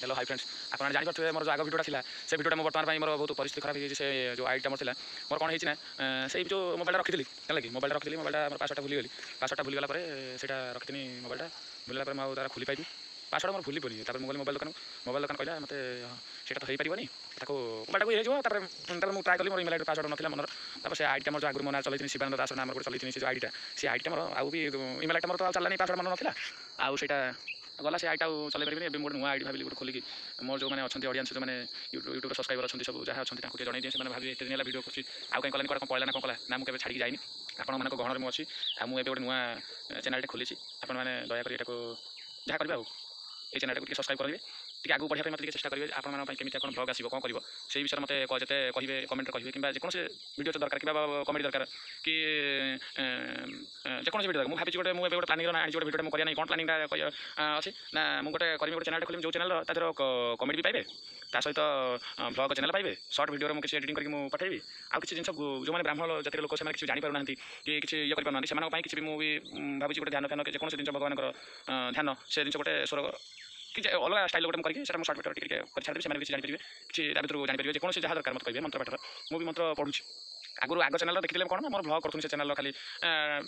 Hello hi friends आप जापर मोर जो आग भिडियोटा था से भिडियोटा मैं बर्तमान मोर बहुत परिस्थिति खराब हो से जो आईडीटा मोर था मोर कौन होना से जो मोबाइल रखी है कि मोबाइल रखी मोबाइल मोर पासवर्डटा भूलीगली पासवर्डटा भूलीगला रखी मोबाइलटा भूलला मुझे खोली पाइबी पासवर्ड मोर भूली पड़ी मुझे मोबाइल दुकान कहला मत से तो हो पारनी मोबाइल को मुझे ट्राए कली मोर इमेल पासवर्ड ना मनर से आईडीटा मोर जो आगे मो ना चलती शिवानंद दास नाम चलती से आईडीटा से आईडीटा मोर आउ भी इमेल आईटा मोर तो चलनी पासवर्ड मन ना आउ से गला से आईटा चल पारे ए गोटे नुआ आईडी भाविली गोटे खोलिकी मोर जो मैंने अच्छा ऑडियंस जो मैंने यूट्यूब सब्सक्राइबर अच्छे सब जहाँ अच्छा जन दिए से भावी एत दिन भिडियो कर कहीं कलानी कौन पड़ा ना कौन कला ना मुझे छाड़ी जाइनी आपण मान गहन में अच्छी मुझे गोटे नुआ चैनल खोली आपण मैंने दयाकोरी जहाँ करेंगे ये चैनल को सब्सक्राइब करेंगे टी आगे बढ़िया मतलब चेस्ट करेंगे आपके कौन ब्लॉग आसो कौन कर से विषय में मतलब जिते कहे कमेंट कहे कि जेकोसी वीडियो दरकार कि कमेडी दरकार कि जेकोसी वीडियो मुझे भाई गोटे गोटे प्लानिंग ना गोटे वीडियो मुझे कौन प्लानिंग अच्छी ना मुझे करी गोटे चैनल खोली जो चैनल तार कमेडी भी पाइबे ता सहित ब्लॉग चैनल पाइबे शॉर्ट वीडियो मुझे एडिटिंग करके मुझे पठेबी आउ किसी जिन जो मैंने ब्राह्मण जातिर लोक से किसी जापर ना कि किसी ये करना से किसी भी मुझे भावी गोटे ध्यान फैन जेकोसी जिन भगवान ध्यान से जिन गोटे स्वर कि अलग स्टाइल गोटे करके शॉर्ट वीडियो टिके छाड़ी से किसी जापर किसी भर जापर जेकोसी जहाँ दरकार मत कहे मंत्र पाठर मुझे मंत्र पढ़ुची आगुरी आग चैनल देखिए कौन मोर ब्लॉग करूँ से चैनल खाली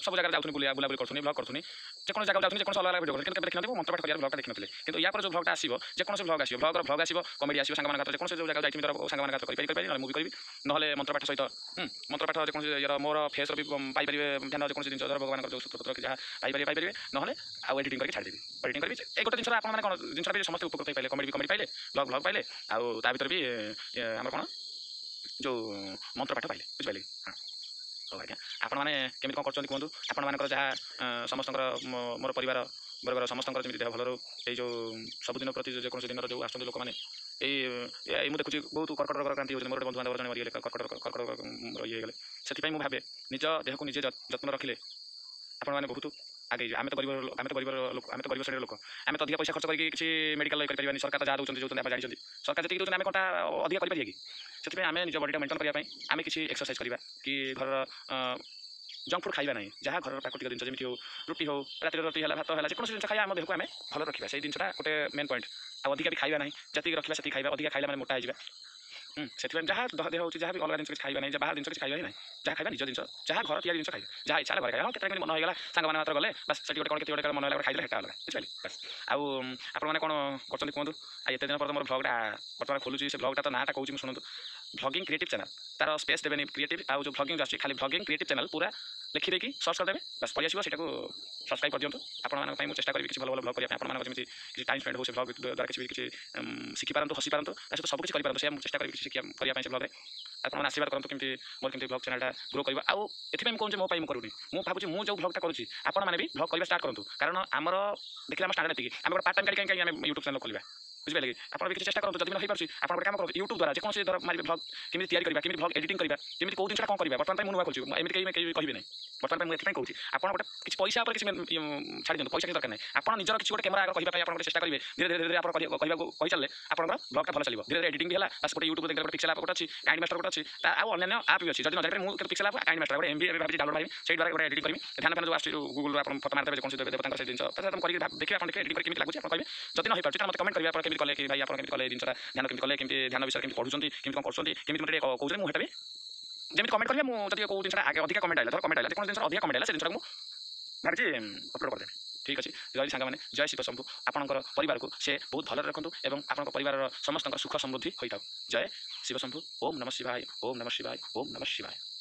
सब जगह जाऊँ बुलाबुली करूँ ब्लॉग करूँ जेको जगह जाऊँ जेको अलग वीडियो करते देखते मंत्र पाठ कर ब्लॉगटा देखते কিন্তু या जो ब्लॉगटा आसो जेको ब्लॉग आसो ब्लॉग आसो कमेडी आसो सांग मानक जेको जो जगह जाइए मेरे सांग मानक करी ना मुझे करी ना मंत्र पाठ सहित मंत्र पाठ जेको यार मोर फेस भी पाइपर ध्यान जेको जिन भगवान जो सूत्र जहाँ पाइपर ना आउ एडिटिंग करके छाड़ी एडिटिंग करी एक गोटे जिन आप जिन भी समस्त उपकृत पाइले कमेडी पाइले ब्लॉग पाइले आउ ता भर भी आम कौन जो मंत्र पाठ पाइले बुझे हाँ तो आज्ञा आपण मैंने केमी कौन कर कहूँ आपण मानकर जहाँ समस्त मोर परिवार वर्गर समस्त जमी देह भल रो जो सबुदिन प्रति जेकोसी दिन जो आस लोक मैंने ये मुझे देखुची बहुत कर्कट रोग क्रांति होती मोर बंधु बांधव जन मरीगले कर्कट ये गले से मुझे भावे निज देह को निजे जत्न रखिले आपण मैंने बहुत आगे आम तो गरीब लोक आम तो गरीब श्रेणी लोक आम तो अधिक पैसा खर्च करके किसी मेडिकल कर सरकार जहाँ दूसरी जो आप जानते सरकार जी दूसरी आम कौटा अधिक करेंगे कि से आम निज बडीटा मेंटेन करने आम किसी एक्सरसाइज करवा कि घर जंक फुड खाइबा नहीं जहाँ घर प्राकृतिक जिन जमी हो रुटी हो रातिर रुटी है भात है जेको जिन खाइबा आम देह को आम भल रखा से जिनटा गोटे मेन पॉइंट आ अधिक भी खाइबा नहीं जी रखा से खाइबा अधिक खाइला मैंने मोटा से जहाँ देह हो जहाँ भी अलग जिन खाइबा नहीं बाहर जिन खाइबा नहीं जहाँ खाइबा निज जिन जहाँ घर तैयारी जिन खाइबा जहाँ इच्छा घर खाइबा केते मन होगा सांग मात्र गले बस से गोटे कौन के मन होगा खाइले हेटा अलग बुझे बस आउ आपने कौन कर कहूँ एत दिन पर मोर ब्लॉगटा बर्तमान खोलुची से ब्लॉगटा तो नाटा कहूँ शुणु ब्लॉगिंग क्रिएटिव चैनल तार स्पेस देवे क्रिएटिव आउ जो ब्लॉगिंग आसी खाली ब्लॉगिंग क्रिएटिव चैनल पूरा लिखिदे कि सर्च करदे बस पड़ी आसो सेटा सब्सक्राइब कर दिंतु आपको चेष्टा करी किसी भल भल ब्लॉग करने आपको जमी किसी टाइम स्पेंड हो से ब्लॉग द्वारा किसी शिखिपारत हसी पारत ता सब किसी करें से चेष्टा करी करने से ब्लॉग आपने आशीर्वाद करूँ कि मोर केमती ब्लॉग चैनलटा ग्रो करवा आउ एथि कहूँ मो पाई करूनी मुझे भावी मुझे जो ब्लॉगटा करुँची आपने भी ब्लॉग करवा स्टार्ट करूँ कारण आमर देखिए आम स्टार्ट एति आम पार्ट टाइम कहीं आम यूट्यूब चैनल खोलिया बुझे आप किसी चेष्टा करूँ जब नहीं पार्टी आप काम करूँ यूट्यूब द्वारा जेको धर मारे ब्लॉग केमी तैयारी करवा केमी ब्लॉग एडिटिंग करवा केमी कौ जिनटा कौन करवा बर्तमान मुझे नुआ खोलूँ एमती कहीं कहे नहीं बर्तमान मुझे कहूँ आप गोटे किसी पैसा किसी छाड़ी दिखाँ पैसा दरकार नहीं आप निजर किसी गोटे कैमरा कहवाई आप चेष्टा करेंगे धीरे धीरे धीरे आप कही चलते आपंकर ब्लॉगटा भल चलो धीरे धीरे एडिटिंग भी है बस गोटे यूट्यूब देखिए पिक्सेल आप गोटे अच्छी काइंड मास्टर गोटे अच्छी आउ अन्य आप भी अच्छी जब नजर मुझे पिक्सेल आप काइंड मास्टर गोटे एमबी भाई डाउनलोड मारी से द्वारा गोटे एडिटिंग करी ध्यान फैन जो आस गूगल आप फोटो मारते कौन देवता से जिन देखिए आप देखिए एडिटिंग करके लगे आप कहे जब नहीं पार्टी मतलब कमेंट करेंगे आप कमी कले कि भाई आप कले जिनटा ध्यान कमी कले कमी ध्यान विषय कमी पढ़ुं कमी कौन करमी मतलब कौन मुझे भी जमी कमेंट करेंगे मुझे कौन जिन आगे अधिक कमेंट आए कमेंट आए कौन जिन अधिक कमेंट आए से जिन भावी अपलोड करदेवी ठीक अच्छे जय सांग मैंने जय शिव शंभु आपंकर परिवार को से बहुत भल रखु और आप परिवार समस्त सुख समृद्धि होता जय शिव शंभु ओम नमः शिवाय ओम नमः शिवाय ओम नमः शिवाय।